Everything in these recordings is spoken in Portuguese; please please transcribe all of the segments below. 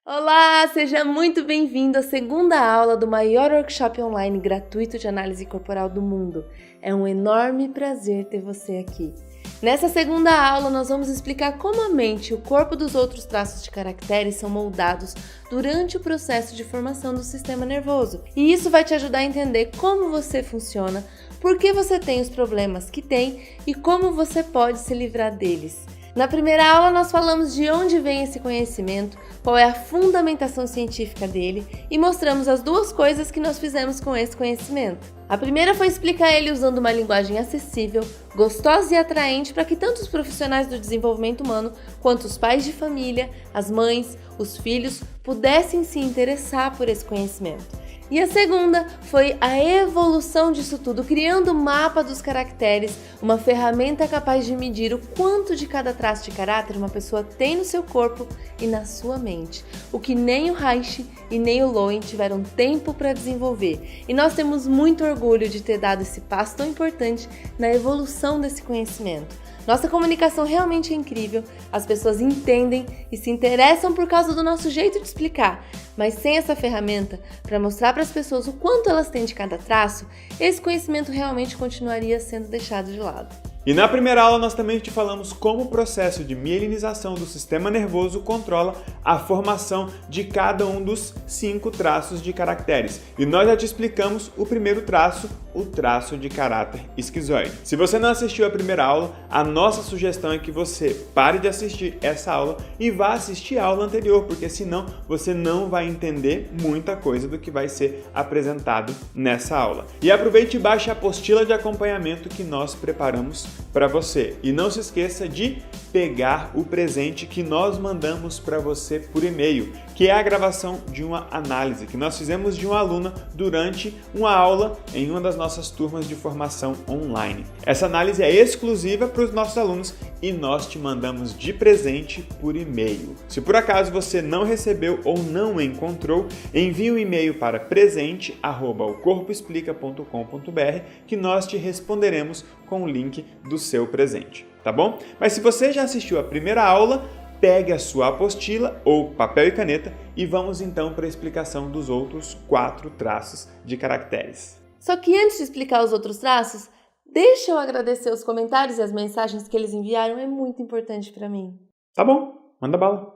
Olá, seja muito bem-vindo à segunda aula do maior workshop online gratuito de análise corporal do mundo. É um enorme prazer ter você aqui. Nessa segunda aula, nós vamos explicar como a mente e o corpo dos outros traços de caracteres são moldados durante o processo de formação do sistema nervoso. E isso vai te ajudar a entender como você funciona, por que você tem os problemas que tem e como você pode se livrar deles. Na primeira aula, nós falamos de onde vem esse conhecimento, qual é a fundamentação científica dele e mostramos as duas coisas que nós fizemos com esse conhecimento. A primeira foi explicar ele usando uma linguagem acessível, gostosa e atraente para que tanto os profissionais do desenvolvimento humano quanto os pais de família, as mães, os filhos pudessem se interessar por esse conhecimento. E a segunda foi a evolução disso tudo, criando o mapa dos caracteres, uma ferramenta capaz de medir o quanto de cada traço de caráter uma pessoa tem no seu corpo e na sua mente, o que nem o Reich e nem o Lowen tiveram tempo para desenvolver. E nós temos muito orgulho de ter dado esse passo tão importante na evolução desse conhecimento. Nossa comunicação realmente é incrível, as pessoas entendem e se interessam por causa do nosso jeito de explicar, mas sem essa ferramenta para mostrar para as pessoas o quanto elas têm de cada traço, esse conhecimento realmente continuaria sendo deixado de lado. E na primeira aula nós também te falamos como o processo de mielinização do sistema nervoso controla a formação de cada um dos 5 traços de caracteres. E nós já te explicamos o primeiro traço, o traço de caráter esquizoide. Se você não assistiu a primeira aula, a nossa sugestão é que você pare de assistir essa aula e vá assistir a aula anterior, porque senão você não vai entender muita coisa do que vai ser apresentado nessa aula. E aproveite e baixe a apostila de acompanhamento que nós preparamos para você. E não se esqueça de pegar o presente que nós mandamos para você por e-mail, que é a gravação de uma análise que nós fizemos de uma aluna durante uma aula em uma das nossas turmas de formação online. Essa análise é exclusiva para os nossos alunos e nós te mandamos de presente por e-mail. Se por acaso você não recebeu ou não encontrou, envie um e-mail para presente@ocorpoexplica.com.br que nós te responderemos com o link do seu presente, tá bom? Mas se você já assistiu a primeira aula, pegue a sua apostila ou papel e caneta e vamos então para a explicação dos outros 4 traços de caracteres. Só que antes de explicar os outros traços, deixa eu agradecer os comentários e as mensagens que eles enviaram, é muito importante para mim. Tá bom, manda bala.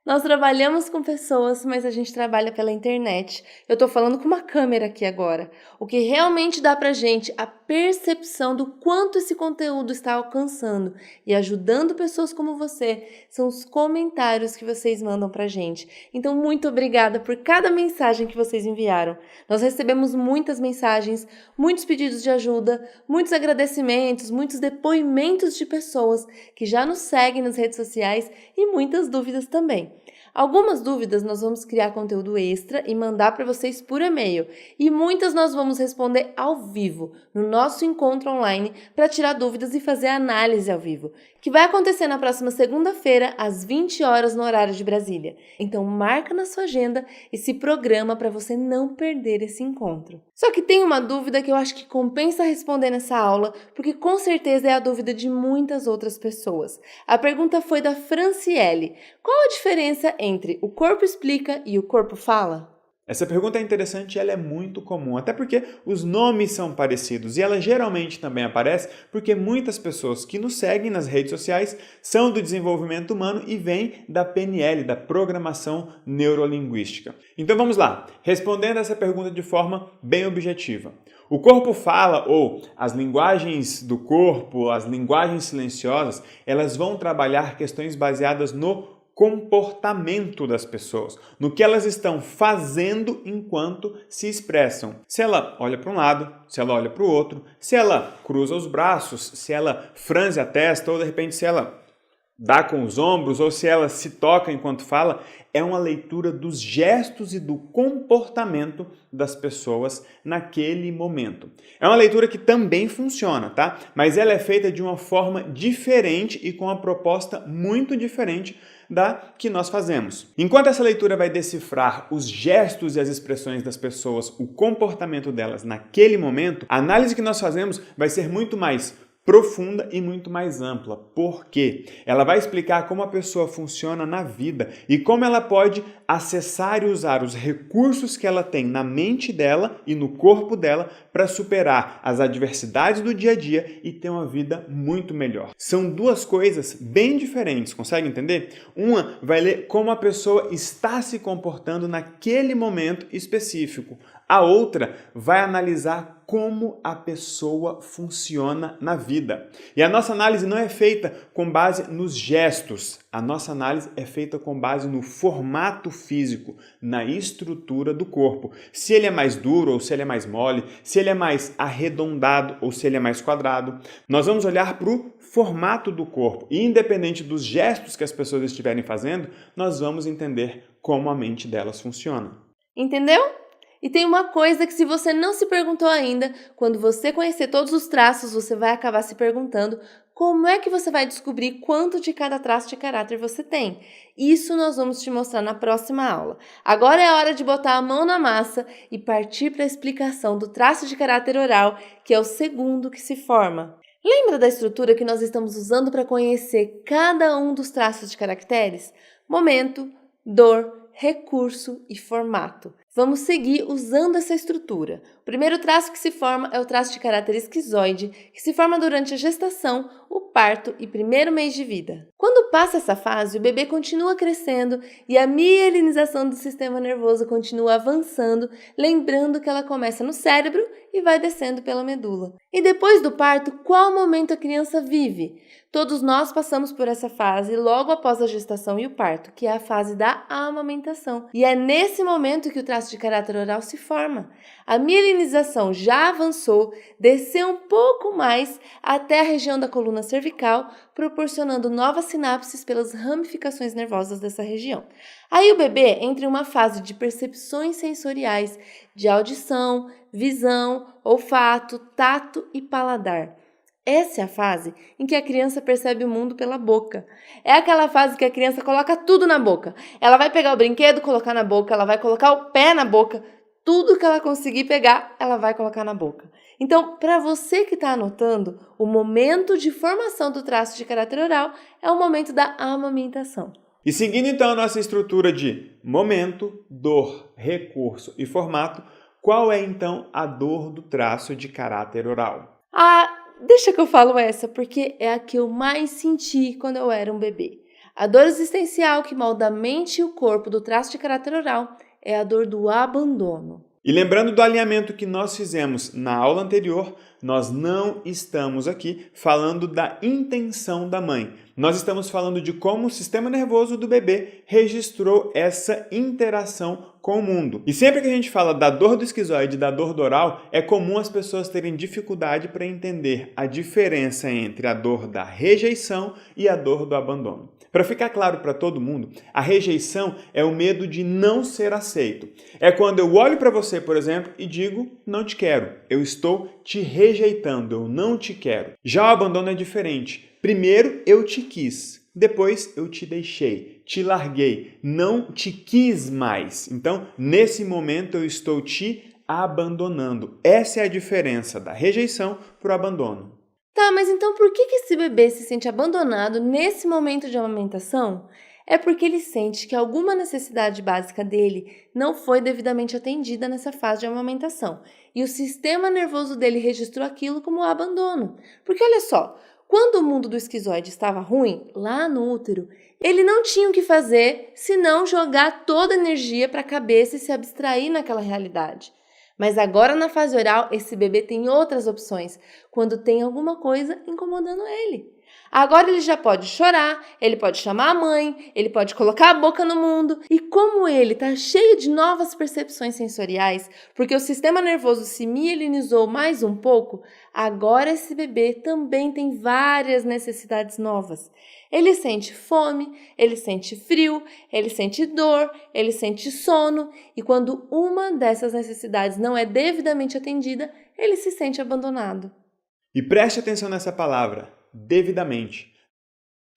Nós trabalhamos com pessoas, mas a gente trabalha pela internet. Eu tô falando com uma câmera aqui agora. O que realmente dá pra gente a percepção do quanto esse conteúdo está alcançando e ajudando pessoas como você são os comentários que vocês mandam pra gente. Então, muito obrigada por cada mensagem que vocês enviaram. Nós recebemos muitas mensagens, muitos pedidos de ajuda, muitos agradecimentos, muitos depoimentos de pessoas que já nos seguem nas redes sociais e muitas dúvidas também. Algumas dúvidas nós vamos criar conteúdo extra e mandar para vocês por e-mail, e muitas nós vamos responder ao vivo, no nosso encontro online, para tirar dúvidas e fazer análise ao vivo, que vai acontecer na próxima segunda-feira, às 20 horas no horário de Brasília. Então marca na sua agenda e se programa para você não perder esse encontro. Só que tem uma dúvida que eu acho que compensa responder nessa aula, porque com certeza é a dúvida de muitas outras pessoas. A pergunta foi da Franciele. Qual a diferença entre o corpo explica e o corpo fala? Essa pergunta é interessante e ela é muito comum, até porque os nomes são parecidos e ela geralmente também aparece porque muitas pessoas que nos seguem nas redes sociais são do desenvolvimento humano e vêm da PNL, da Programação Neurolinguística. Então vamos lá, respondendo essa pergunta de forma bem objetiva. O corpo fala, ou as linguagens do corpo, as linguagens silenciosas, elas vão trabalhar questões baseadas no comportamento das pessoas, no que elas estão fazendo enquanto se expressam. Se ela olha para um lado, se ela olha para o outro, se ela cruza os braços, se ela franze a testa ou de repente se ela dá com os ombros ou se ela se toca enquanto fala, é uma leitura dos gestos e do comportamento das pessoas naquele momento. É uma leitura que também funciona, tá? Mas ela é feita de uma forma diferente e com uma proposta muito diferente da que nós fazemos. Enquanto essa leitura vai decifrar os gestos e as expressões das pessoas, o comportamento delas naquele momento, a análise que nós fazemos vai ser muito mais profunda e muito mais ampla. Por quê? Ela vai explicar como a pessoa funciona na vida e como ela pode acessar e usar os recursos que ela tem na mente dela e no corpo dela para superar as adversidades do dia a dia e ter uma vida muito melhor. São duas coisas bem diferentes, consegue entender? Uma vai ler como a pessoa está se comportando naquele momento específico. A outra vai analisar como a pessoa funciona na vida. E a nossa análise não é feita com base nos gestos. A nossa análise é feita com base no formato físico, na estrutura do corpo. Se ele é mais duro ou se ele é mais mole, se ele é mais arredondado ou se ele é mais quadrado. Nós vamos olhar para o formato do corpo. E independente dos gestos que as pessoas estiverem fazendo, nós vamos entender como a mente delas funciona. Entendeu? E tem uma coisa que, se você não se perguntou ainda, quando você conhecer todos os traços, você vai acabar se perguntando como é que você vai descobrir quanto de cada traço de caráter você tem. Isso nós vamos te mostrar na próxima aula. Agora é a hora de botar a mão na massa e partir para a explicação do traço de caráter oral, que é o segundo que se forma. Lembra da estrutura que nós estamos usando para conhecer cada um dos traços de caracteres? Momento, dor, recurso e formato. Vamos seguir usando essa estrutura. O primeiro traço que se forma é o traço de caráter esquizoide, que se forma durante a gestação, o parto e primeiro mês de vida. Quando passa essa fase, o bebê continua crescendo e a mielinização do sistema nervoso continua avançando, lembrando que ela começa no cérebro e vai descendo pela medula. E depois do parto, qual momento a criança vive? Todos nós passamos por essa fase logo após a gestação e o parto, que é a fase da amamentação. E é nesse momento que o traço de caráter oral se forma. A mielinização já avançou, desceu um pouco mais até a região da coluna cervical, proporcionando novas sinapses pelas ramificações nervosas dessa região. Aí o bebê entra em uma fase de percepções sensoriais, de audição, visão, olfato, tato e paladar. Essa é a fase em que a criança percebe o mundo pela boca. É aquela fase que a criança coloca tudo na boca. Ela vai pegar o brinquedo, colocar na boca, ela vai colocar o pé na boca. Tudo que ela conseguir pegar, ela vai colocar na boca. Então, para você que está anotando, o momento de formação do traço de caráter oral é o momento da amamentação. E seguindo então a nossa estrutura de momento, dor, recurso e formato, qual é então a dor do traço de caráter oral? Deixa que eu falo essa, porque é a que eu mais senti quando eu era um bebê. A dor existencial que molda a mente e o corpo do traço de caráter oral é a dor do abandono. E lembrando do alinhamento que nós fizemos na aula anterior, nós não estamos aqui falando da intenção da mãe. Nós estamos falando de como o sistema nervoso do bebê registrou essa interação com o mundo. E sempre que a gente fala da dor do esquizoide e da dor do oral, é comum as pessoas terem dificuldade para entender a diferença entre a dor da rejeição e a dor do abandono. Para ficar claro para todo mundo, a rejeição é o medo de não ser aceito. É quando eu olho para você, por exemplo, e digo, não te quero. Eu estou te rejeitando, eu não te quero. Já o abandono é diferente. Primeiro eu te quis, depois eu te deixei, te larguei, não te quis mais. Então, nesse momento eu estou te abandonando. Essa é a diferença da rejeição para o abandono. Tá, mas então por que esse bebê se sente abandonado nesse momento de amamentação? É porque ele sente que alguma necessidade básica dele não foi devidamente atendida nessa fase de amamentação. E o sistema nervoso dele registrou aquilo como abandono. Porque olha só, quando o mundo do esquizoide estava ruim, lá no útero, ele não tinha o que fazer senão jogar toda a energia para a cabeça e se abstrair naquela realidade. Mas agora na fase oral, esse bebê tem outras opções, quando tem alguma coisa incomodando ele. Agora ele já pode chorar, ele pode chamar a mãe, ele pode colocar a boca no mundo. E como ele está cheio de novas percepções sensoriais, porque o sistema nervoso se mielinizou mais um pouco, agora esse bebê também tem várias necessidades novas. Ele sente fome, ele sente frio, ele sente dor, ele sente sono. E quando uma dessas necessidades não é devidamente atendida, ele se sente abandonado. E preste atenção nessa palavra, devidamente.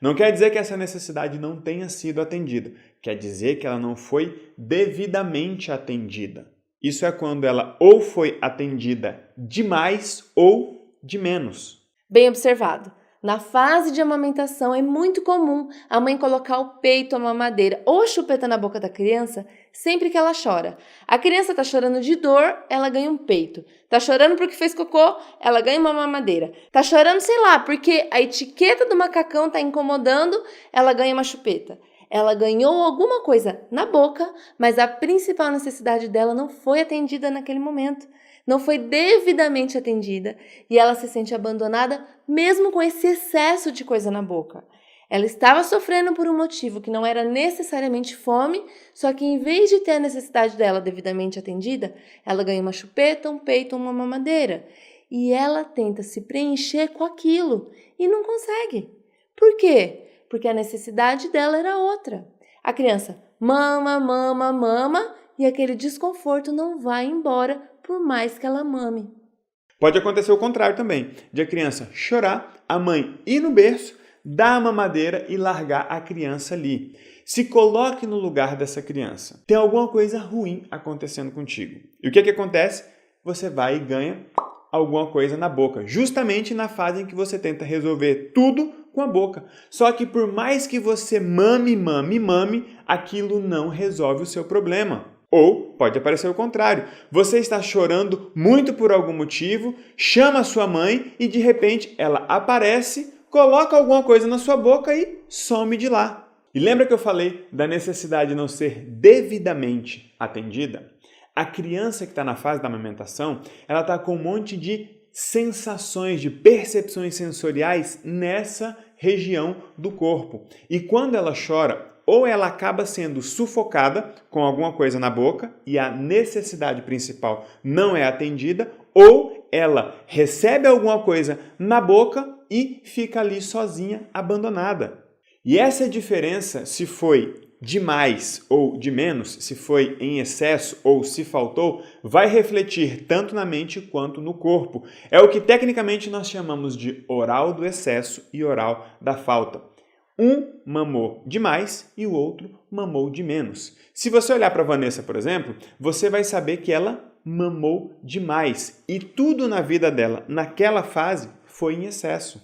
Não quer dizer que essa necessidade não tenha sido atendida. Quer dizer que ela não foi devidamente atendida. Isso é quando ela ou foi atendida demais ou de menos. Bem observado. Na fase de amamentação é muito comum a mãe colocar o peito, a mamadeira ou a chupeta na boca da criança sempre que ela chora. A criança está chorando de dor, ela ganha um peito. Está chorando porque fez cocô, ela ganha uma mamadeira. Está chorando, sei lá, porque a etiqueta do macacão está incomodando, ela ganha uma chupeta. Ela ganhou alguma coisa na boca, mas a principal necessidade dela não foi atendida naquele momento. Não foi devidamente atendida e ela se sente abandonada mesmo com esse excesso de coisa na boca. Ela estava sofrendo por um motivo que não era necessariamente fome, só que em vez de ter a necessidade dela devidamente atendida, ela ganha uma chupeta, um peito, uma mamadeira. E ela tenta se preencher com aquilo e não consegue. Por quê? Porque a necessidade dela era outra. A criança mama, mama, mama e aquele desconforto não vai embora por mais que ela mame. Pode acontecer o contrário também, de a criança chorar, a mãe ir no berço, dar a mamadeira e largar a criança ali. Se coloque no lugar dessa criança. Tem alguma coisa ruim acontecendo contigo. E o que acontece? Você vai e ganha alguma coisa na boca, justamente na fase em que você tenta resolver tudo com a boca. Só que por mais que você mame, aquilo não resolve o seu problema. Ou pode aparecer o contrário. Você está chorando muito por algum motivo, chama a sua mãe e de repente ela aparece, coloca alguma coisa na sua boca e some de lá. E lembra que eu falei da necessidade de não ser devidamente atendida? A criança que está na fase da amamentação, ela está com um monte de sensações, de percepções sensoriais nessa região do corpo. E quando ela chora, ou ela acaba sendo sufocada com alguma coisa na boca e a necessidade principal não é atendida, ou ela recebe alguma coisa na boca e fica ali sozinha, abandonada. E essa diferença, se foi de mais ou de menos, se foi em excesso ou se faltou, vai refletir tanto na mente quanto no corpo. É o que tecnicamente nós chamamos de oral do excesso e oral da falta. Um mamou demais e o outro mamou de menos. Se você olhar para a Vanessa, por exemplo, você vai saber que ela mamou demais e tudo na vida dela, naquela fase, foi em excesso.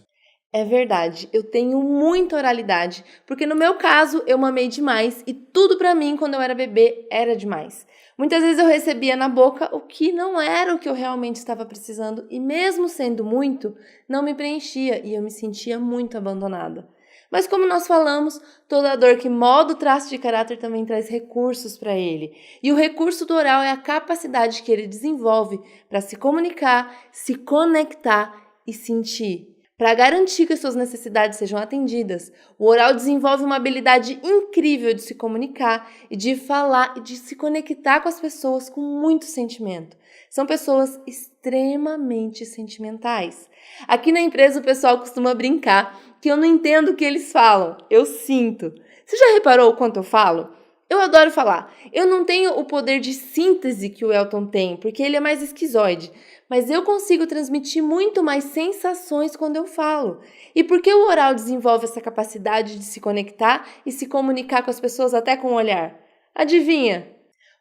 É verdade, eu tenho muita oralidade, porque no meu caso eu mamei demais e tudo pra mim quando eu era bebê era demais. Muitas vezes eu recebia na boca o que não era o que eu realmente estava precisando e mesmo sendo muito, não me preenchia e eu me sentia muito abandonada. Mas como nós falamos, toda dor que molda o traço de caráter também traz recursos para ele. E o recurso do oral é a capacidade que ele desenvolve para se comunicar, se conectar e sentir. Para garantir que as suas necessidades sejam atendidas, o oral desenvolve uma habilidade incrível de se comunicar e de falar e de se conectar com as pessoas com muito sentimento. São pessoas extremamente sentimentais. Aqui na empresa o pessoal costuma brincar que eu não entendo o que eles falam, eu sinto. Você já reparou o quanto eu falo? Eu adoro falar. Eu não tenho o poder de síntese que o Elton tem, porque ele é mais esquizoide. Mas eu consigo transmitir muito mais sensações quando eu falo. E porque o oral desenvolve essa capacidade de se conectar e se comunicar com as pessoas até com o olhar? Adivinha?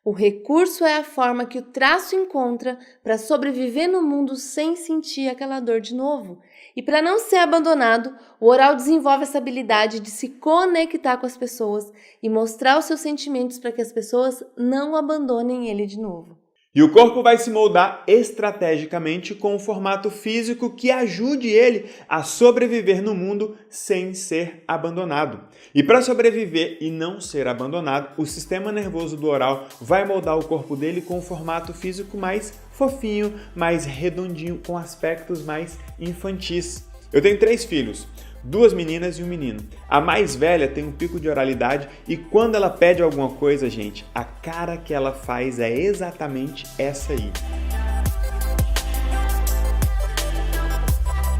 O recurso é a forma que o traço encontra para sobreviver no mundo sem sentir aquela dor de novo. E para não ser abandonado, o oral desenvolve essa habilidade de se conectar com as pessoas e mostrar os seus sentimentos para que as pessoas não abandonem ele de novo. E o corpo vai se moldar estrategicamente com um formato físico que ajude ele a sobreviver no mundo sem ser abandonado. E para sobreviver e não ser abandonado, o sistema nervoso do oral vai moldar o corpo dele com um formato físico mais fofinho, mais redondinho, com aspectos mais infantis. Eu tenho 3 filhos. 2 meninas e um menino. A mais velha tem um pico de oralidade e quando ela pede alguma coisa, gente, a cara que ela faz é exatamente essa aí.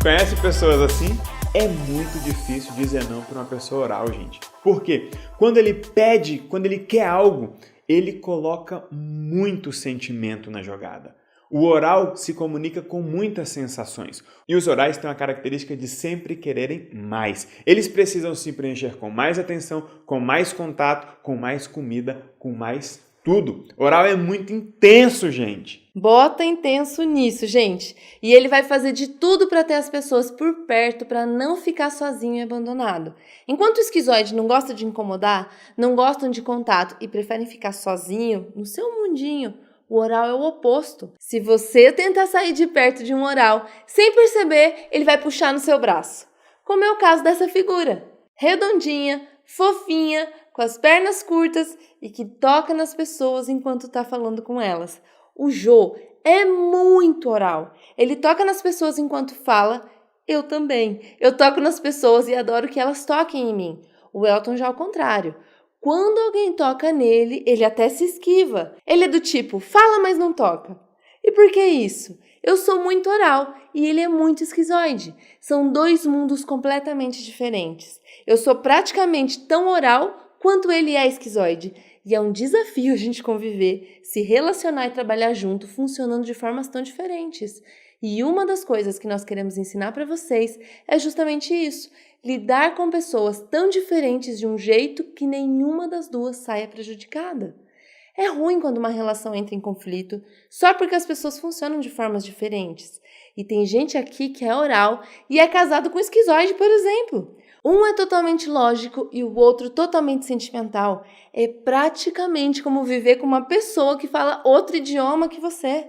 Conhece pessoas assim? É muito difícil dizer não para uma pessoa oral, gente. Por quê? Quando ele pede, quando ele quer algo, ele coloca muito sentimento na jogada. O oral se comunica com muitas sensações e os orais têm a característica de sempre quererem mais. Eles precisam se preencher com mais atenção, com mais contato, com mais comida, com mais tudo. Oral é muito intenso, gente. Bota intenso nisso, gente. E ele vai fazer de tudo para ter as pessoas por perto, para não ficar sozinho e abandonado. Enquanto o esquizoide não gosta de incomodar, não gostam de contato e preferem ficar sozinho, no seu mundinho, o oral é o oposto. Se você tentar sair de perto de um oral, sem perceber, ele vai puxar no seu braço. Como é o caso dessa figura. Redondinha, fofinha, com as pernas curtas e que toca nas pessoas enquanto está falando com elas. O Jô é muito oral. Ele toca nas pessoas enquanto fala. Eu também. Eu toco nas pessoas e adoro que elas toquem em mim. O Elton já é ao contrário. Quando alguém toca nele, ele até se esquiva. Ele é do tipo, fala, mas não toca. E por que isso? Eu sou muito oral e ele é muito esquizoide. São dois mundos completamente diferentes. Eu sou praticamente tão oral quanto ele é esquizoide. E é um desafio a gente conviver, se relacionar e trabalhar junto, funcionando de formas tão diferentes. E uma das coisas que nós queremos ensinar para vocês é justamente isso. Lidar com pessoas tão diferentes de um jeito que nenhuma das duas saia prejudicada. É ruim quando uma relação entra em conflito só porque as pessoas funcionam de formas diferentes. E tem gente aqui que é oral e é casado com esquizoide, por exemplo. Um é totalmente lógico e o outro totalmente sentimental. É praticamente como viver com uma pessoa que fala outro idioma que você.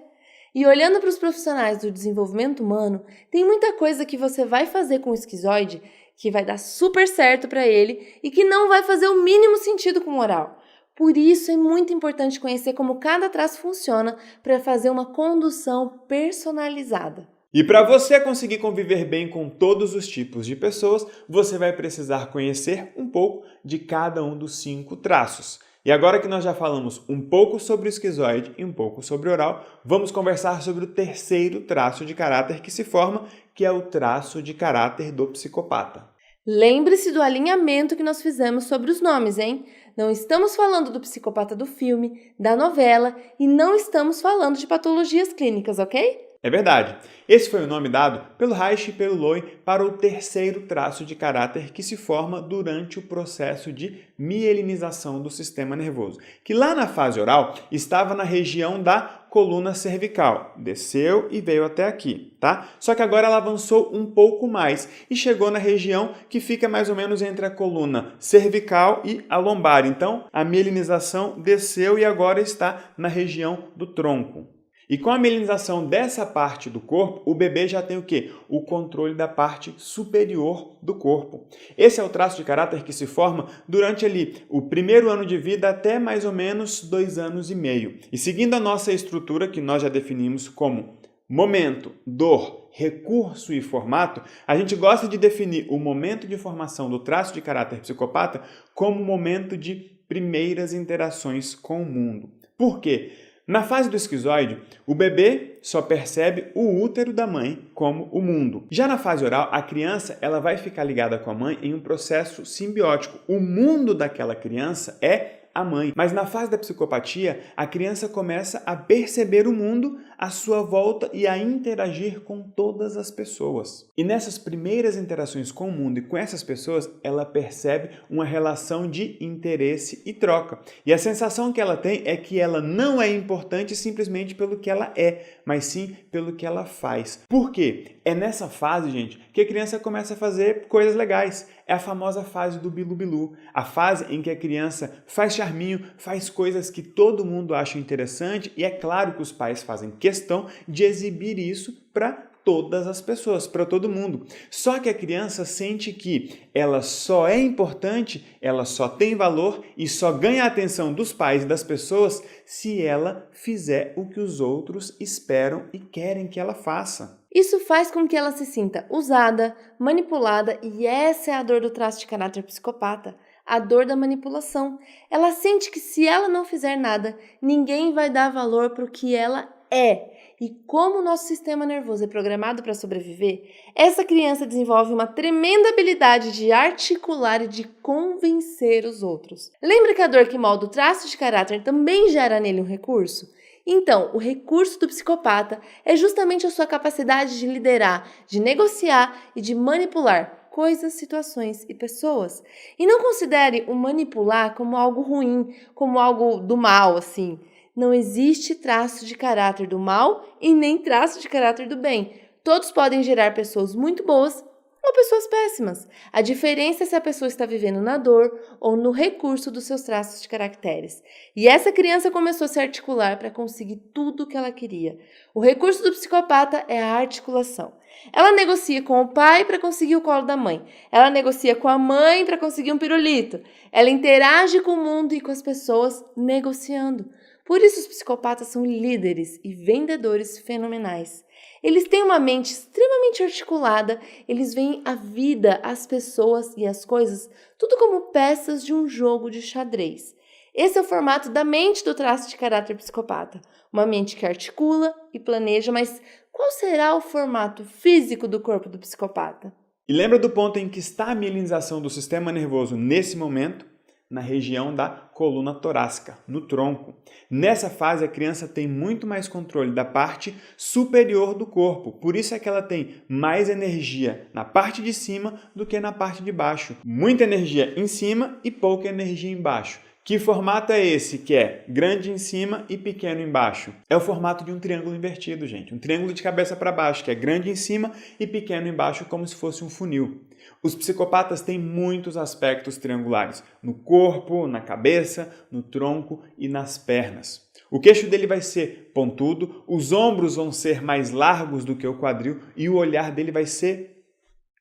E olhando para os profissionais do desenvolvimento humano, tem muita coisa que você vai fazer com o esquizoide que vai dar super certo para ele e que não vai fazer o mínimo sentido com o oral. Por isso é muito importante conhecer como cada traço funciona para fazer uma condução personalizada. E para você conseguir conviver bem com todos os tipos de pessoas, você vai precisar conhecer um pouco de cada um dos 5 traços. E agora que nós já falamos um pouco sobre o esquizoide e um pouco sobre o oral, vamos conversar sobre o terceiro traço de caráter que se forma, que é o traço de caráter do psicopata. Lembre-se do alinhamento que nós fizemos sobre os nomes, hein? Não estamos falando do psicopata do filme, da novela e não estamos falando de patologias clínicas, ok? É verdade. Esse foi o nome dado pelo Reich e pelo Loy para o terceiro traço de caráter que se forma durante o processo de mielinização do sistema nervoso, que lá na fase oral estava na região da coluna cervical, desceu e veio até aqui, tá? Só que agora ela avançou um pouco mais e chegou na região que fica mais ou menos entre a coluna cervical e a lombar. Então, a mielinização desceu e agora está na região do tronco. E com a mielinização dessa parte do corpo, o bebê já tem o quê? O controle da parte superior do corpo. Esse é o traço de caráter que se forma durante ali o primeiro ano de vida até mais ou menos 2 anos e meio. E seguindo a nossa estrutura que nós já definimos como momento, dor, recurso e formato, a gente gosta de definir o momento de formação do traço de caráter psicopata como o momento de primeiras interações com o mundo. Por quê? Na fase do esquizoide, o bebê só percebe o útero da mãe como o mundo. Já na fase oral, a criança ela vai ficar ligada com a mãe em um processo simbiótico. O mundo daquela criança é a mãe. Mas na fase da psicopatia, a criança começa a perceber o mundo à sua volta e a interagir com todas as pessoas. E nessas primeiras interações com o mundo e com essas pessoas, ela percebe uma relação de interesse e troca. E a sensação que ela tem é que ela não é importante simplesmente pelo que ela é, mas sim pelo que ela faz. Por quê? É nessa fase, gente, que a criança começa a fazer coisas legais. É a famosa fase do bilu-bilu, a fase em que a criança faz charminho, faz coisas que todo mundo acha interessante e é claro que os pais fazem questão de exibir isso para todas as pessoas, para todo mundo. Só que a criança sente que ela só é importante, ela só tem valor e só ganha a atenção dos pais e das pessoas se ela fizer o que os outros esperam e querem que ela faça. Isso faz com que ela se sinta usada, manipulada e essa é a dor do traço de caráter psicopata, a dor da manipulação. Ela sente que se ela não fizer nada, ninguém vai dar valor para o que ela é. E como o nosso sistema nervoso é programado para sobreviver, essa criança desenvolve uma tremenda habilidade de articular e de convencer os outros. Lembra que a dor que molda o traço de caráter também gera nele um recurso? Então, o recurso do psicopata é justamente a sua capacidade de liderar, de negociar e de manipular coisas, situações e pessoas. E não considere o manipular como algo ruim, como algo do mal, assim. Não existe traço de caráter do mal e nem traço de caráter do bem. Todos podem gerar pessoas muito boas ou pessoas péssimas. A diferença é se a pessoa está vivendo na dor ou no recurso dos seus traços de caracteres. E essa criança começou a se articular para conseguir tudo o que ela queria. O recurso do psicopata é a articulação. Ela negocia com o pai para conseguir o colo da mãe. Ela negocia com a mãe para conseguir um pirulito. Ela interage com o mundo e com as pessoas negociando. Por isso os psicopatas são líderes e vendedores fenomenais. Eles têm uma mente extremamente articulada, eles veem a vida, as pessoas e as coisas, tudo como peças de um jogo de xadrez. Esse é o formato da mente do traço de caráter psicopata. Uma mente que articula e planeja, mas qual será o formato físico do corpo do psicopata? E lembra do ponto em que está a mielinização do sistema nervoso nesse momento? Na região da coluna torácica, no tronco. Nessa fase, a criança tem muito mais controle da parte superior do corpo, por isso é que ela tem mais energia na parte de cima do que na parte de baixo. Muita energia em cima e pouca energia embaixo. Que formato é esse que é grande em cima e pequeno embaixo? É o formato de um triângulo invertido, gente. Um triângulo de cabeça para baixo, que é grande em cima e pequeno embaixo, como se fosse um funil. Os psicopatas têm muitos aspectos triangulares, no corpo, na cabeça, no tronco e nas pernas. O queixo dele vai ser pontudo, os ombros vão ser mais largos do que o quadril e o olhar dele vai ser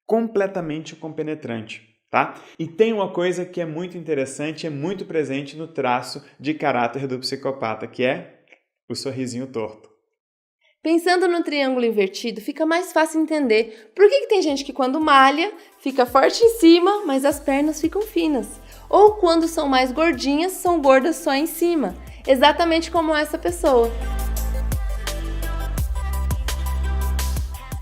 completamente compenetrante. Tá? E tem uma coisa que é muito interessante, é muito presente no traço de caráter do psicopata, que é o sorrisinho torto. Pensando no triângulo invertido, fica mais fácil entender por que tem gente que quando malha fica forte em cima, mas as pernas ficam finas. Ou quando são mais gordinhas, são gordas só em cima. Exatamente como essa pessoa.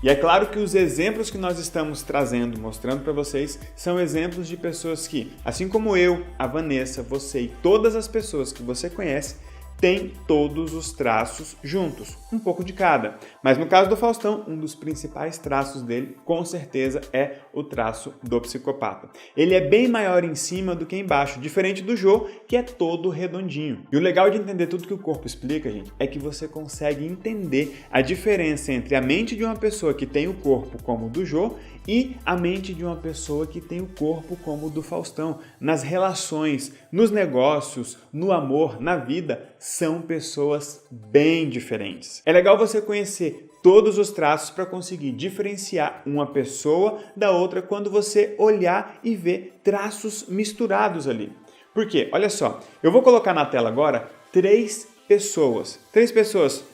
E é claro que os exemplos que nós estamos trazendo, mostrando para vocês, são exemplos de pessoas que, assim como eu, a Vanessa, você e todas as pessoas que você conhece, tem todos os traços juntos, um pouco de cada. Mas no caso do Faustão, um dos principais traços dele, com certeza, é o traço do psicopata. Ele é bem maior em cima do que embaixo, diferente do Jô, que é todo redondinho. E o legal de entender tudo que o corpo explica, gente, é que você consegue entender a diferença entre a mente de uma pessoa que tem o corpo como o do Jô e a mente de uma pessoa que tem o corpo como o do Faustão. Nas relações, nos negócios, no amor, na vida, são pessoas bem diferentes. É legal você conhecer todos os traços para conseguir diferenciar uma pessoa da outra quando você olhar e ver traços misturados ali. Por quê? Olha só, eu vou colocar na tela agora três pessoas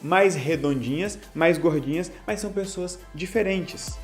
mais redondinhas, mais gordinhas, mas são pessoas diferentes.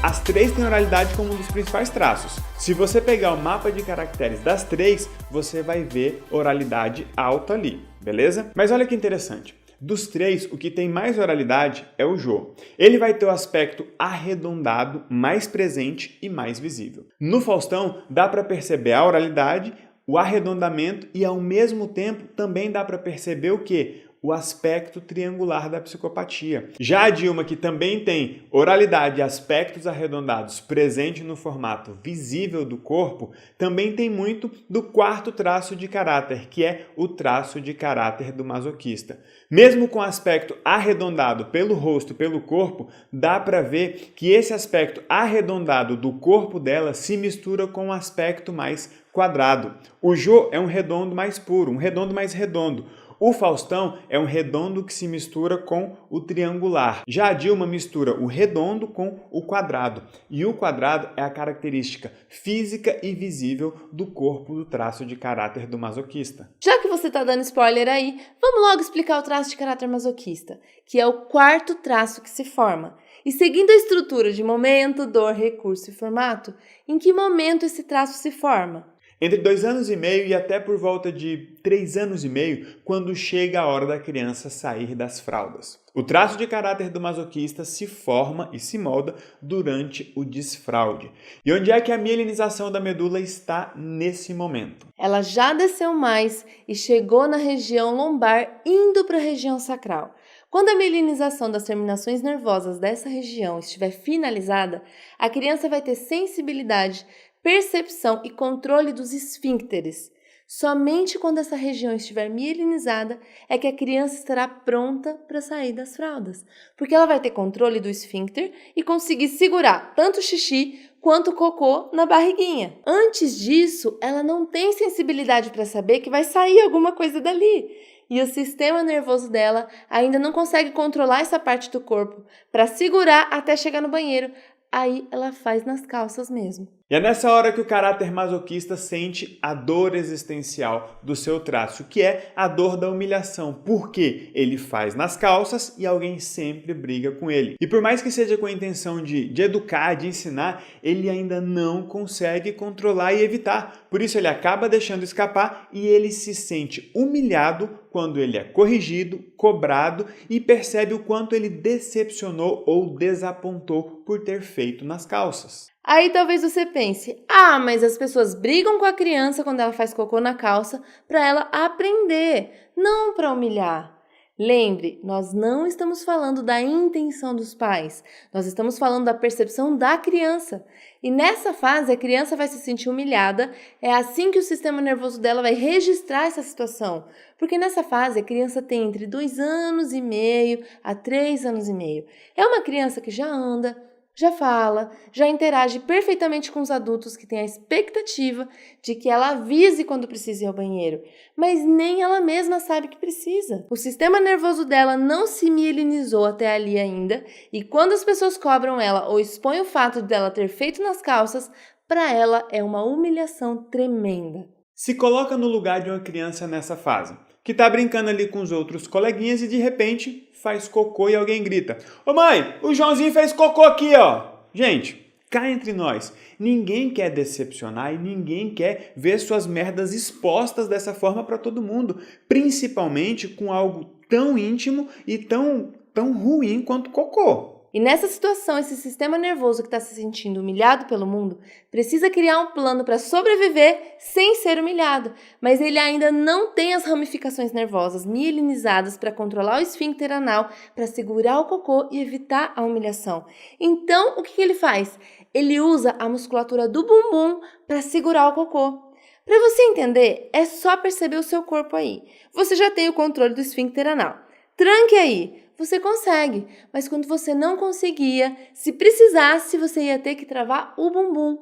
As três têm oralidade como um dos principais traços. Se você pegar o mapa de caracteres das três, você vai ver oralidade alta ali, beleza? Mas olha que interessante. Dos três, o que tem mais oralidade é o Jô. Ele vai ter o aspecto arredondado, mais presente e mais visível. No Faustão, dá para perceber a oralidade, o arredondamento e, ao mesmo tempo, também dá para perceber o quê? O aspecto triangular da psicopatia. Já a Dilma, que também tem oralidade e aspectos arredondados presente no formato visível do corpo, também tem muito do quarto traço de caráter, que é o traço de caráter do masoquista. Mesmo com aspecto arredondado pelo rosto e pelo corpo, dá para ver que esse aspecto arredondado do corpo dela se mistura com um aspecto mais quadrado. O Jô é um redondo mais puro, um redondo mais redondo. O Faustão é um redondo que se mistura com o triangular. Já a Dilma mistura o redondo com o quadrado. E o quadrado é a característica física e visível do corpo do traço de caráter do masoquista. Já que você está dando spoiler aí, vamos logo explicar o traço de caráter masoquista, que é o quarto traço que se forma. E seguindo a estrutura de momento, dor, recurso e formato, em que momento esse traço se forma? Entre 2 anos e meio e até por volta de 3 anos e meio, quando chega a hora da criança sair das fraldas. O traço de caráter do masoquista se forma e se molda durante o desfraude. E onde é que a mielinização da medula está nesse momento? Ela já desceu mais e chegou na região lombar, indo para a região sacral. Quando a mielinização das terminações nervosas dessa região estiver finalizada, a criança vai ter sensibilidade, percepção e controle dos esfíncteres. Somente quando essa região estiver mielinizada é que a criança estará pronta para sair das fraldas, porque ela vai ter controle do esfíncter e conseguir segurar tanto o xixi quanto o cocô na barriguinha. Antes disso, ela não tem sensibilidade para saber que vai sair alguma coisa dali. E o sistema nervoso dela ainda não consegue controlar essa parte do corpo para segurar até chegar no banheiro. Aí ela faz nas calças mesmo. E é nessa hora que o caráter masoquista sente a dor existencial do seu traço, que é a dor da humilhação, porque ele faz nas calças e alguém sempre briga com ele. E por mais que seja com a intenção de educar, de ensinar, ele ainda não consegue controlar e evitar. Por isso ele acaba deixando escapar e ele se sente humilhado quando ele é corrigido, cobrado e percebe o quanto ele decepcionou ou desapontou por ter feito nas calças. Aí talvez você pense, mas as pessoas brigam com a criança quando ela faz cocô na calça para ela aprender, não para humilhar. Lembre, nós não estamos falando da intenção dos pais, nós estamos falando da percepção da criança. E nessa fase a criança vai se sentir humilhada, é assim que o sistema nervoso dela vai registrar essa situação. Porque nessa fase a criança tem entre 2 anos e meio a 3 anos e meio. É uma criança que já anda, já fala, já interage perfeitamente com os adultos que têm a expectativa de que ela avise quando precisa ir ao banheiro, mas nem ela mesma sabe que precisa. O sistema nervoso dela não se mielinizou até ali ainda e quando as pessoas cobram ela ou expõem o fato dela ter feito nas calças, para ela é uma humilhação tremenda. Se coloca no lugar de uma criança nessa fase, que está brincando ali com os outros coleguinhas e de repente faz cocô e alguém grita: "Ô mãe, o Joãozinho fez cocô aqui, ó!" Gente, cá entre nós, ninguém quer decepcionar e ninguém quer ver suas merdas expostas dessa forma para todo mundo, principalmente com algo tão íntimo e tão ruim quanto cocô. E nessa situação, esse sistema nervoso que está se sentindo humilhado pelo mundo precisa criar um plano para sobreviver sem ser humilhado, mas ele ainda não tem as ramificações nervosas mielinizadas para controlar o esfíncter anal, para segurar o cocô e evitar a humilhação. Então, o que ele faz? Ele usa a musculatura do bumbum para segurar o cocô. Para você entender, é só perceber o seu corpo aí. Você já tem o controle do esfíncter anal. Tranque aí. Você consegue, mas quando você não conseguia, se precisasse, você ia ter que travar o bumbum.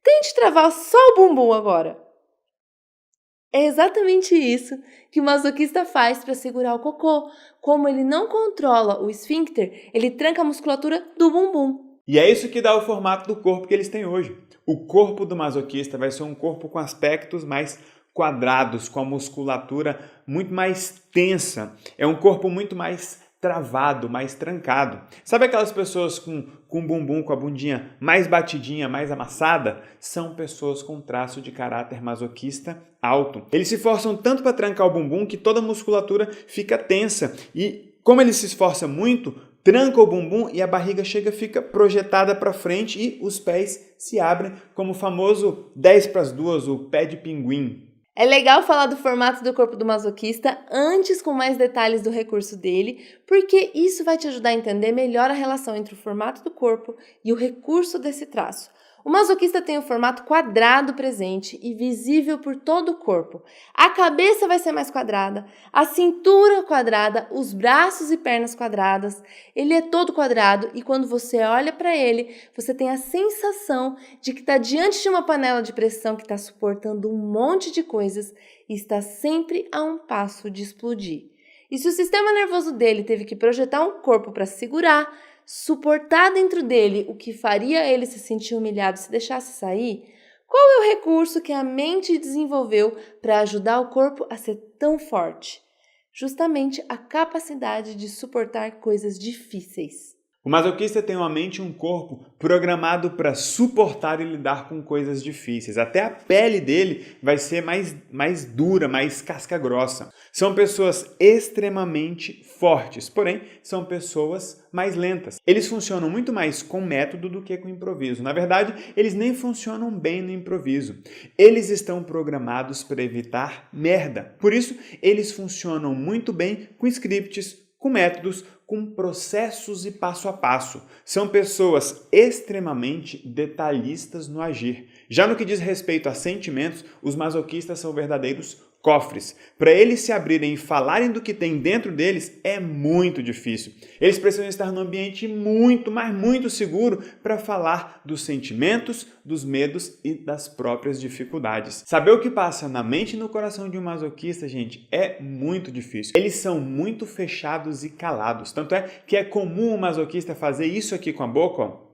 Tente travar só o bumbum agora. É exatamente isso que o masoquista faz para segurar o cocô. Como ele não controla o esfíncter, ele tranca a musculatura do bumbum. E é isso que dá o formato do corpo que eles têm hoje. O corpo do masoquista vai ser um corpo com aspectos mais quadrados, com a musculatura muito mais tensa. É um corpo muito mais travado, mais trancado. Sabe aquelas pessoas com o bumbum, com a bundinha mais batidinha, mais amassada? São pessoas com traço de caráter masoquista alto. Eles se esforçam tanto para trancar o bumbum que toda a musculatura fica tensa. E como ele se esforça muito, tranca o bumbum e a barriga fica projetada para frente e os pés se abrem como o famoso 10 para as 2, o pé de pinguim. É legal falar do formato do corpo do masoquista antes com mais detalhes do recurso dele, porque isso vai te ajudar a entender melhor a relação entre o formato do corpo e o recurso desse traço. O masoquista tem o formato quadrado presente e visível por todo o corpo. A cabeça vai ser mais quadrada, a cintura quadrada, os braços e pernas quadradas. Ele é todo quadrado e quando você olha para ele, você tem a sensação de que está diante de uma panela de pressão que está suportando um monte de coisas e está sempre a um passo de explodir. E se o sistema nervoso dele teve que projetar um corpo para segurar, suportar dentro dele o que faria ele se sentir humilhado se deixasse sair, qual é o recurso que a mente desenvolveu para ajudar o corpo a ser tão forte? Justamente a capacidade de suportar coisas difíceis. O masoquista tem uma mente e um corpo programado para suportar e lidar com coisas difíceis. Até a pele dele vai ser mais dura, mais casca grossa. São pessoas extremamente fortes, porém são pessoas mais lentas. Eles funcionam muito mais com método do que com improviso. Na verdade, eles nem funcionam bem no improviso. Eles estão programados para evitar merda. Por isso, eles funcionam muito bem com scripts, com métodos, com processos e passo a passo. São pessoas extremamente detalhistas no agir. Já no que diz respeito a sentimentos, os masoquistas são verdadeiros cofres. Para eles se abrirem e falarem do que tem dentro deles é muito difícil. Eles precisam estar num ambiente muito, mas muito seguro para falar dos sentimentos, dos medos e das próprias dificuldades. Saber o que passa na mente e no coração de um masoquista, gente, é muito difícil. Eles são muito fechados e calados. Tanto é que é comum o masoquista fazer isso aqui com a boca, ó,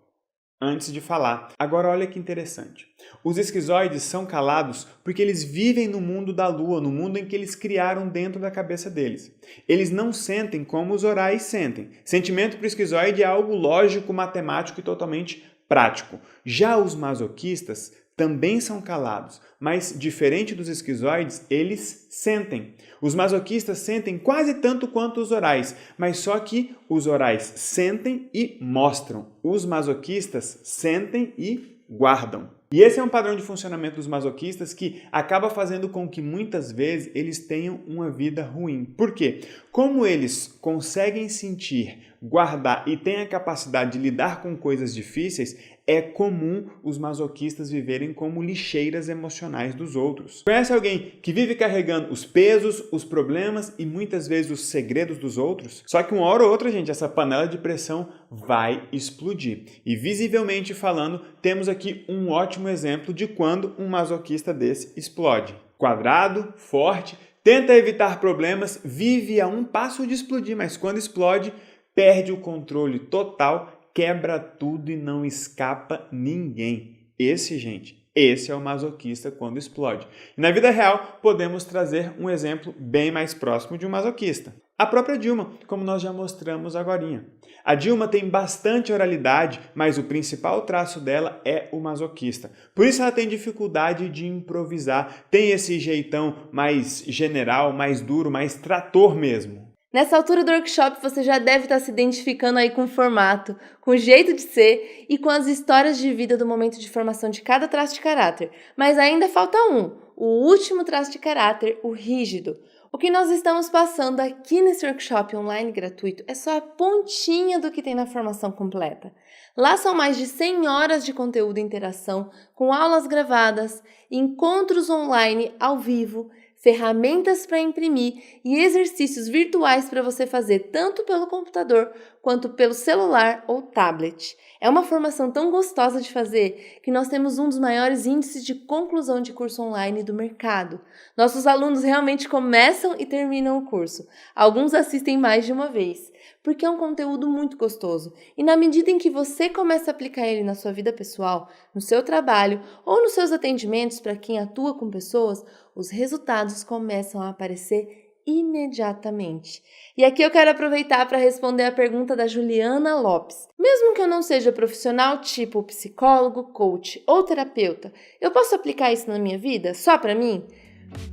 antes de falar. Agora olha que interessante. Os esquizoides são calados porque eles vivem no mundo da lua, no mundo em que eles criaram dentro da cabeça deles. Eles não sentem como os orais sentem. Sentimento para o esquizoide é algo lógico, matemático e totalmente prático. Já os masoquistas também são calados, mas diferente dos esquizoides, eles sentem. Os masoquistas sentem quase tanto quanto os orais, mas só que os orais sentem e mostram. Os masoquistas sentem e guardam. E esse é um padrão de funcionamento dos masoquistas que acaba fazendo com que muitas vezes eles tenham uma vida ruim. Por quê? Como eles conseguem sentir, guardar e têm a capacidade de lidar com coisas difíceis, é comum os masoquistas viverem como lixeiras emocionais dos outros. Conhece alguém que vive carregando os pesos, os problemas e muitas vezes os segredos dos outros? Só que uma hora ou outra, gente, essa panela de pressão vai explodir. E visivelmente falando, temos aqui um ótimo exemplo de quando um masoquista desse explode. Quadrado, forte, tenta evitar problemas, vive a um passo de explodir, mas quando explode, perde o controle total, quebra tudo e não escapa ninguém. Esse é o masoquista quando explode. E na vida real, podemos trazer um exemplo bem mais próximo de um masoquista. A própria Dilma, como nós já mostramos agorinha. A Dilma tem bastante oralidade, mas o principal traço dela é o masoquista. Por isso ela tem dificuldade de improvisar, tem esse jeitão mais general, mais duro, mais trator mesmo. Nessa altura do workshop, você já deve estar se identificando aí com o formato, com o jeito de ser e com as histórias de vida do momento de formação de cada traço de caráter. Mas ainda falta o último traço de caráter, o rígido. O que nós estamos passando aqui nesse workshop online gratuito é só a pontinha do que tem na formação completa. Lá são mais de 100 horas de conteúdo e interação, com aulas gravadas, encontros online ao vivo, ferramentas para imprimir e exercícios virtuais para você fazer tanto pelo computador quanto pelo celular ou tablet. É uma formação tão gostosa de fazer que nós temos um dos maiores índices de conclusão de curso online do mercado. Nossos alunos realmente começam e terminam o curso. Alguns assistem mais de uma vez, porque é um conteúdo muito gostoso. E na medida em que você começa a aplicar ele na sua vida pessoal, no seu trabalho ou nos seus atendimentos para quem atua com pessoas, os resultados começam a aparecer imediatamente. E aqui eu quero aproveitar para responder a pergunta da Juliana Lopes. Mesmo que eu não seja profissional tipo psicólogo, coach ou terapeuta, eu posso aplicar isso na minha vida só para mim?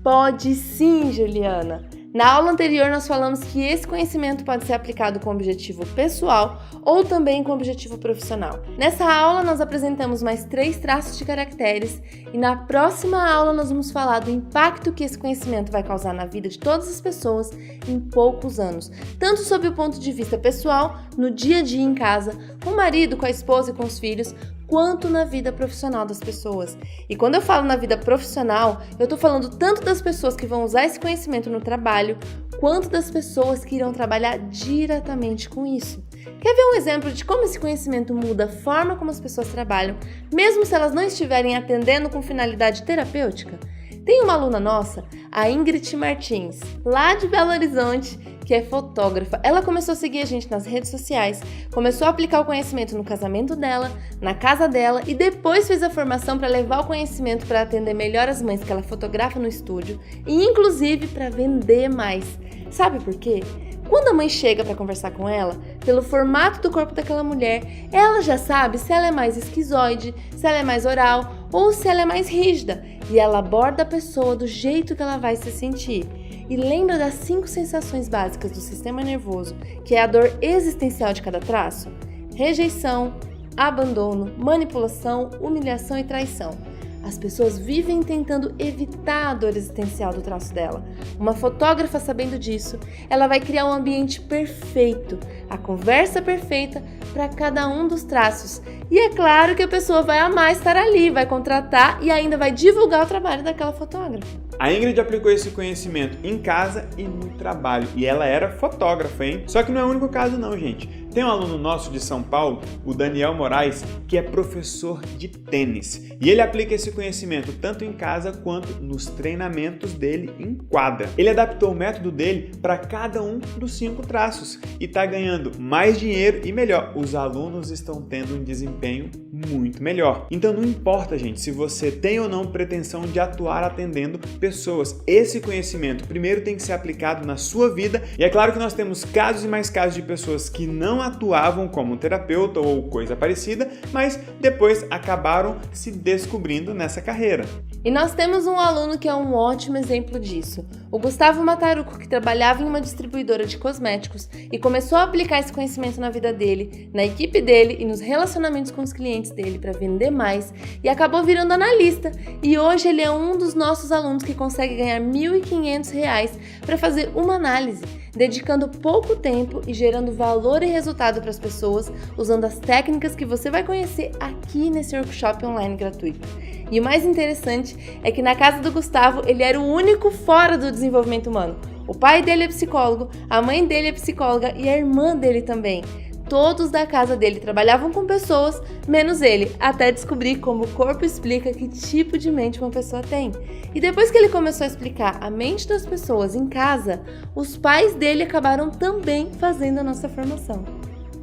Pode sim, Juliana! Na aula anterior, nós falamos que esse conhecimento pode ser aplicado com objetivo pessoal ou também com objetivo profissional. Nessa aula, nós apresentamos mais 3 traços de caracteres e na próxima aula nós vamos falar do impacto que esse conhecimento vai causar na vida de todas as pessoas em poucos anos, tanto sob o ponto de vista pessoal, no dia a dia em casa, com o marido, com a esposa e com os filhos, quanto na vida profissional das pessoas. E quando eu falo na vida profissional, eu estou falando tanto das pessoas que vão usar esse conhecimento no trabalho, quanto das pessoas que irão trabalhar diretamente com isso. Quer ver um exemplo de como esse conhecimento muda a forma como as pessoas trabalham, mesmo se elas não estiverem atendendo com finalidade terapêutica? Tem uma aluna nossa, a Ingrid Martins, lá de Belo Horizonte, que é fotógrafa. Ela começou a seguir a gente nas redes sociais, começou a aplicar o conhecimento no casamento dela, na casa dela e depois fez a formação para levar o conhecimento para atender melhor as mães que ela fotografa no estúdio e inclusive para vender mais. Sabe por quê? Quando a mãe chega para conversar com ela, pelo formato do corpo daquela mulher, ela já sabe se ela é mais esquizoide, se ela é mais oral ou se ela é mais rígida. E ela aborda a pessoa do jeito que ela vai se sentir. E lembra das 5 sensações básicas do sistema nervoso, que é a dor existencial de cada traço? Rejeição, abandono, manipulação, humilhação e traição. As pessoas vivem tentando evitar a dor existencial do traço dela. Uma fotógrafa, sabendo disso, ela vai criar um ambiente perfeito, a conversa perfeita para cada um dos traços. E é claro que a pessoa vai amar estar ali, vai contratar e ainda vai divulgar o trabalho daquela fotógrafa. A Ingrid aplicou esse conhecimento em casa e no trabalho, e ela era fotógrafa, hein? Só que não é o único caso não, gente. Tem um aluno nosso de São Paulo, o Daniel Moraes, que é professor de tênis. E ele aplica esse conhecimento tanto em casa quanto nos treinamentos dele em quadra. Ele adaptou o método dele para cada um dos 5 traços e está ganhando mais dinheiro e melhor, os alunos estão tendo um desempenho muito melhor. Então não importa, gente, se você tem ou não pretensão de atuar atendendo pessoas. Esse conhecimento primeiro tem que ser aplicado na sua vida e é claro que nós temos casos e mais casos de pessoas que não atuavam como terapeuta ou coisa parecida, mas depois acabaram se descobrindo nessa carreira. E nós temos um aluno que é um ótimo exemplo disso. O Gustavo Mataruco, que trabalhava em uma distribuidora de cosméticos e começou a aplicar esse conhecimento na vida dele, na equipe dele e nos relacionamentos com os clientes dele para vender mais e acabou virando analista. E hoje ele é um dos nossos alunos que consegue ganhar R$ 1.500 para fazer uma análise, dedicando pouco tempo e gerando valor e resultado para as pessoas, usando as técnicas que você vai conhecer aqui nesse workshop online gratuito. E o mais interessante é que na casa do Gustavo ele era o único fora do desenvolvimento humano. O pai dele é psicólogo, a mãe dele é psicóloga e a irmã dele também. Todos da casa dele trabalhavam com pessoas, menos ele, até descobrir como o corpo explica que tipo de mente uma pessoa tem. E depois que ele começou a explicar a mente das pessoas em casa, os pais dele acabaram também fazendo a nossa formação.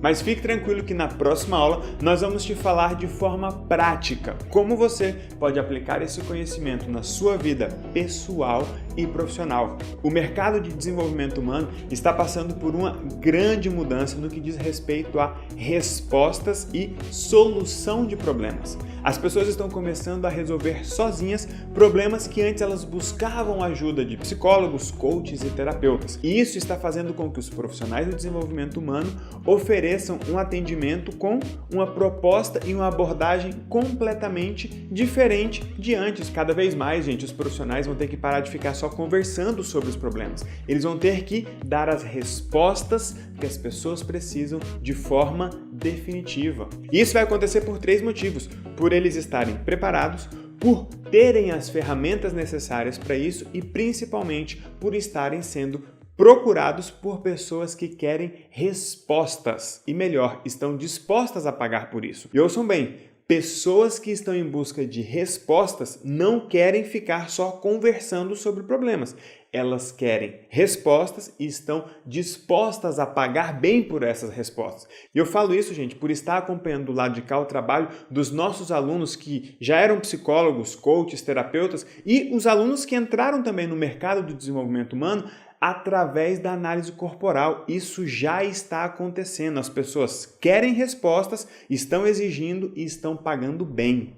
Mas fique tranquilo que na próxima aula nós vamos te falar de forma prática como você pode aplicar esse conhecimento na sua vida pessoal e profissional. O mercado de desenvolvimento humano está passando por uma grande mudança no que diz respeito a respostas e solução de problemas. As pessoas estão começando a resolver sozinhas problemas que antes elas buscavam ajuda de psicólogos, coaches e terapeutas. E isso está fazendo com que os profissionais do desenvolvimento humano ofereçam um atendimento com uma proposta e uma abordagem completamente diferente de antes. Cada vez mais, gente, os profissionais vão ter que parar de ficar só conversando sobre os problemas. Eles vão ter que dar as respostas que as pessoas precisam de forma definitiva. E isso vai acontecer por 3 motivos. Por eles estarem preparados, por terem as ferramentas necessárias para isso e principalmente por estarem sendo procurados por pessoas que querem respostas e, melhor, estão dispostas a pagar por isso. E ouçam bem, pessoas que estão em busca de respostas não querem ficar só conversando sobre problemas. Elas querem respostas e estão dispostas a pagar bem por essas respostas. E eu falo isso, gente, por estar acompanhando do lado de cá o trabalho dos nossos alunos que já eram psicólogos, coaches, terapeutas e os alunos que entraram também no mercado do desenvolvimento humano através da análise corporal. Isso já está acontecendo. As pessoas querem respostas, estão exigindo e estão pagando bem.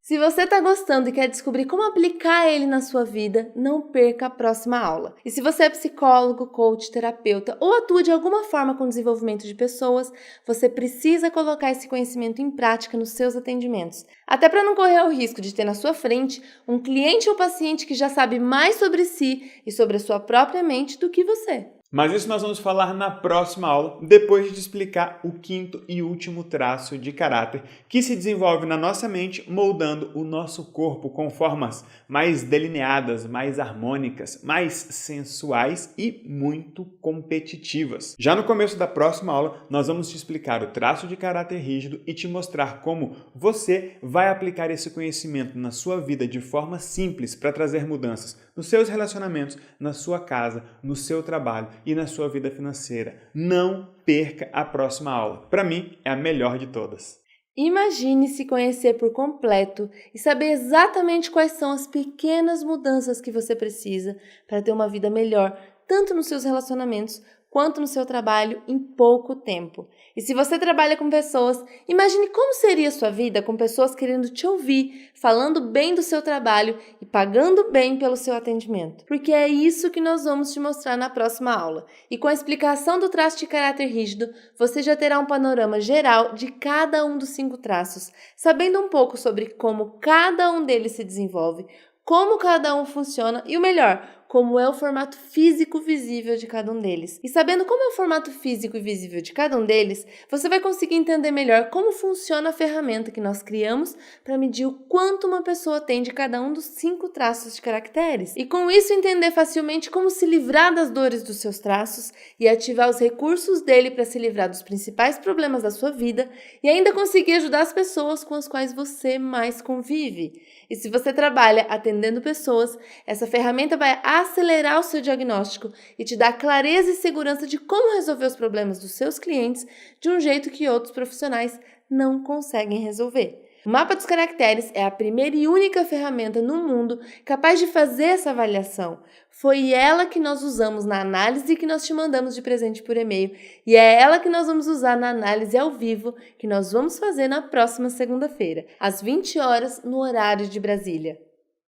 Se você está gostando e quer descobrir como aplicar ele na sua vida, não perca a próxima aula. E se você é psicólogo, coach, terapeuta ou atua de alguma forma com o desenvolvimento de pessoas, você precisa colocar esse conhecimento em prática nos seus atendimentos. Até para não correr o risco de ter na sua frente um cliente ou paciente que já sabe mais sobre si e sobre a sua própria mente do que você. Mas isso nós vamos falar na próxima aula, depois de explicar o 5º e último traço de caráter que se desenvolve na nossa mente, moldando o nosso corpo com formas mais delineadas, mais harmônicas, mais sensuais e muito competitivas. Já no começo da próxima aula, nós vamos te explicar o traço de caráter rígido e te mostrar como você vai aplicar esse conhecimento na sua vida de forma simples para trazer mudanças nos seus relacionamentos, na sua casa, no seu trabalho e na sua vida financeira. Não perca a próxima aula. Para mim, é a melhor de todas. Imagine se conhecer por completo e saber exatamente quais são as pequenas mudanças que você precisa para ter uma vida melhor, tanto nos seus relacionamentos quanto no seu trabalho em pouco tempo. E se você trabalha com pessoas, imagine como seria a sua vida com pessoas querendo te ouvir, falando bem do seu trabalho e pagando bem pelo seu atendimento. Porque é isso que nós vamos te mostrar na próxima aula. E com a explicação do traço de caráter rígido, você já terá um panorama geral de cada um dos 5 traços, sabendo um pouco sobre como cada um deles se desenvolve, como cada um funciona e, o melhor, como é o formato físico visível de cada um deles. E sabendo como é o formato físico e visível de cada um deles, você vai conseguir entender melhor como funciona a ferramenta que nós criamos para medir o quanto uma pessoa tem de cada um dos 5 traços de caracteres. E com isso entender facilmente como se livrar das dores dos seus traços e ativar os recursos dele para se livrar dos principais problemas da sua vida e ainda conseguir ajudar as pessoas com as quais você mais convive. E se você trabalha atendendo pessoas, essa ferramenta vai acelerar o seu diagnóstico e te dar clareza e segurança de como resolver os problemas dos seus clientes de um jeito que outros profissionais não conseguem resolver. O mapa dos caracteres é a primeira e única ferramenta no mundo capaz de fazer essa avaliação. Foi ela que nós usamos na análise que nós te mandamos de presente por e-mail e é ela que nós vamos usar na análise ao vivo que nós vamos fazer na próxima segunda-feira, às 20 horas, no horário de Brasília.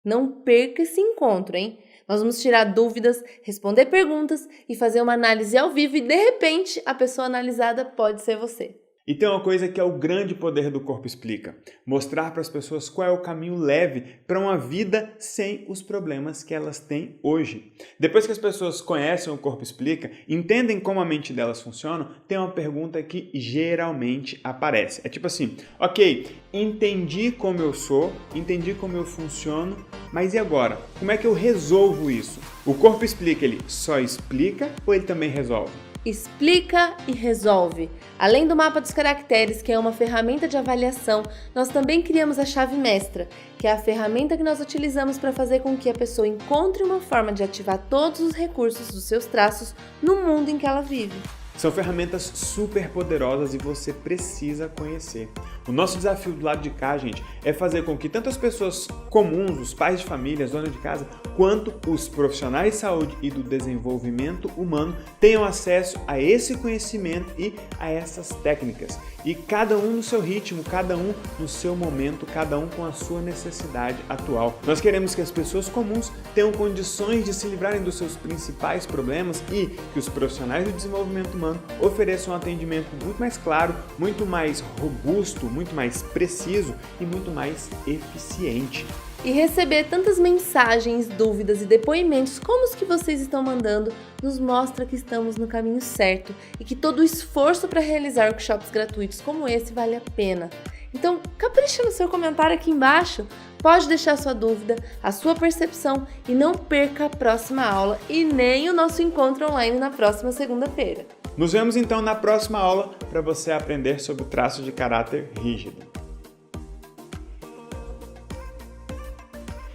Não perca esse encontro, hein? Nós vamos tirar dúvidas, responder perguntas e fazer uma análise ao vivo e, de repente, a pessoa analisada pode ser você. E tem uma coisa que é o grande poder do Corpo Explica: mostrar para as pessoas qual é o caminho leve para uma vida sem os problemas que elas têm hoje. Depois que as pessoas conhecem o Corpo Explica, entendem como a mente delas funciona, tem uma pergunta que geralmente aparece. É tipo assim: ok, entendi como eu sou, entendi como eu funciono, mas e agora? Como é que eu resolvo isso? O Corpo Explica, ele só explica ou ele também resolve? Explica e resolve. Além do mapa dos caracteres, que é uma ferramenta de avaliação, nós também criamos a chave mestra, que é a ferramenta que nós utilizamos para fazer com que a pessoa encontre uma forma de ativar todos os recursos dos seus traços no mundo em que ela vive. São ferramentas super poderosas e você precisa conhecer. O nosso desafio do lado de cá, gente, é fazer com que tanto as pessoas comuns, os pais de família, as donas de casa, quanto os profissionais de saúde e do desenvolvimento humano tenham acesso a esse conhecimento e a essas técnicas. E cada um no seu ritmo, cada um no seu momento, cada um com a sua necessidade atual. Nós queremos que as pessoas comuns tenham condições de se livrarem dos seus principais problemas e que os profissionais do desenvolvimento humano ofereçam um atendimento muito mais claro, muito mais robusto, muito mais preciso e muito mais eficiente. E receber tantas mensagens, dúvidas e depoimentos como os que vocês estão mandando nos mostra que estamos no caminho certo e que todo o esforço para realizar workshops gratuitos como esse vale a pena. Então, capricha no seu comentário aqui embaixo, pode deixar sua dúvida, a sua percepção e não perca a próxima aula e nem o nosso encontro online na próxima segunda-feira. Nos vemos então na próxima aula para você aprender sobre o traço de caráter rígido.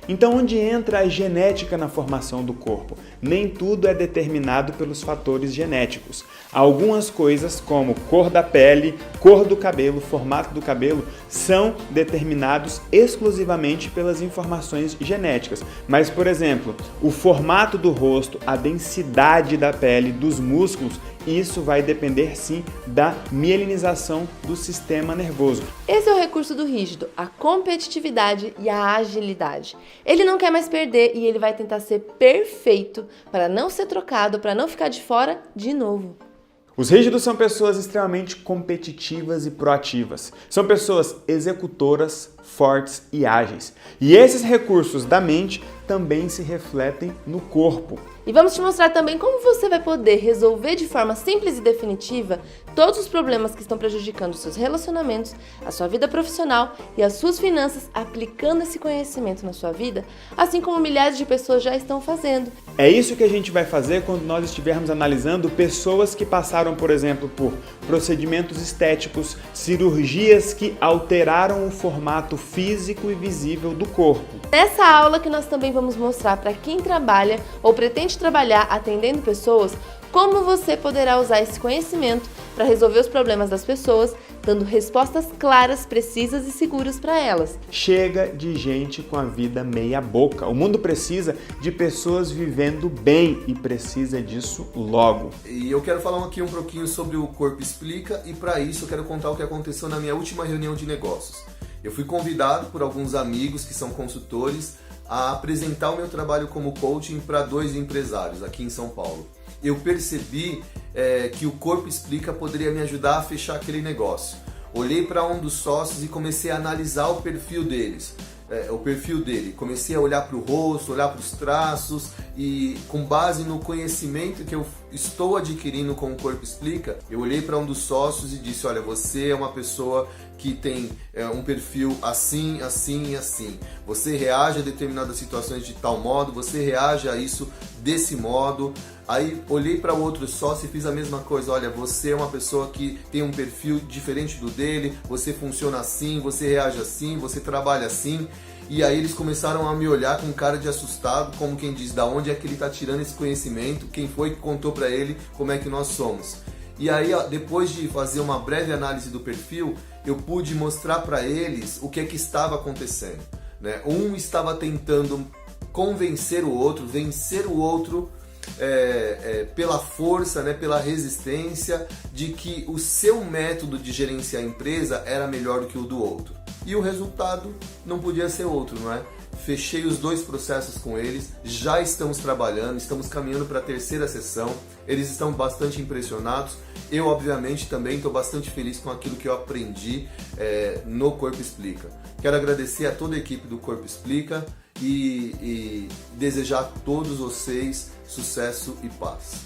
Então, onde entra a genética na formação do corpo? Nem tudo é determinado pelos fatores genéticos. Algumas coisas, como cor da pele, cor do cabelo, formato do cabelo, são determinados exclusivamente pelas informações genéticas. Mas, por exemplo, o formato do rosto, a densidade da pele, dos músculos, isso vai depender sim da mielinização do sistema nervoso. Esse é o recurso do rígido, a competitividade e a agilidade. Ele não quer mais perder e ele vai tentar ser perfeito para não ser trocado, para não ficar de fora de novo. Os rígidos são pessoas extremamente competitivas e proativas. São pessoas executoras, fortes e ágeis. E esses recursos da mente também se refletem no corpo. E vamos te mostrar também como você vai poder resolver de forma simples e definitiva todos os problemas que estão prejudicando os seus relacionamentos, a sua vida profissional e as suas finanças aplicando esse conhecimento na sua vida, assim como milhares de pessoas já estão fazendo. É isso que a gente vai fazer quando nós estivermos analisando pessoas que passaram, por exemplo, por procedimentos estéticos, cirurgias que alteraram o formato físico e visível do corpo. Nessa aula que nós também vamos mostrar para quem trabalha ou pretende trabalhar atendendo pessoas, como você poderá usar esse conhecimento para resolver os problemas das pessoas dando respostas claras, precisas e seguras para elas. Chega de gente com a vida meia boca. O mundo precisa de pessoas vivendo bem e precisa disso logo. E eu quero falar aqui um pouquinho sobre o Corpo Explica e para isso eu quero contar o que aconteceu na minha última reunião de negócios. Eu fui convidado por alguns amigos que são consultores a apresentar o meu trabalho como coaching para 2 empresários aqui em São Paulo. Eu percebi que o Corpo Explica poderia me ajudar a fechar aquele negócio. Olhei para um dos sócios e comecei a analisar o perfil deles. Comecei a olhar para o rosto, olhar para os traços e com base no conhecimento que eu estou adquirindo com o Corpo Explica, eu olhei para um dos sócios e disse, olha, você é uma pessoa que tem um perfil assim, assim e assim. Você reage a determinadas situações de tal modo, você reage a isso desse modo. Aí olhei para o outro sócio e fiz a mesma coisa. Olha, você é uma pessoa que tem um perfil diferente do dele, você funciona assim, você reage assim, você trabalha assim. E aí eles começaram a me olhar com cara de assustado, como quem diz, da onde é que ele está tirando esse conhecimento, quem foi que contou para ele como é que nós somos. E aí, depois de fazer uma breve análise do perfil, eu pude mostrar para eles o que é que estava acontecendo, né? Um estava tentando convencer o outro, vencer o outro pela força, né, pela resistência de que o seu método de gerenciar a empresa era melhor do que o do outro. E o resultado não podia ser outro, não é? Fechei os 2 processos com eles, já estamos trabalhando, estamos caminhando para a 3ª sessão, eles estão bastante impressionados. Eu, obviamente, também estou bastante feliz com aquilo que eu aprendi no Corpo Explica. Quero agradecer a toda a equipe do Corpo Explica e desejar a todos vocês sucesso e paz.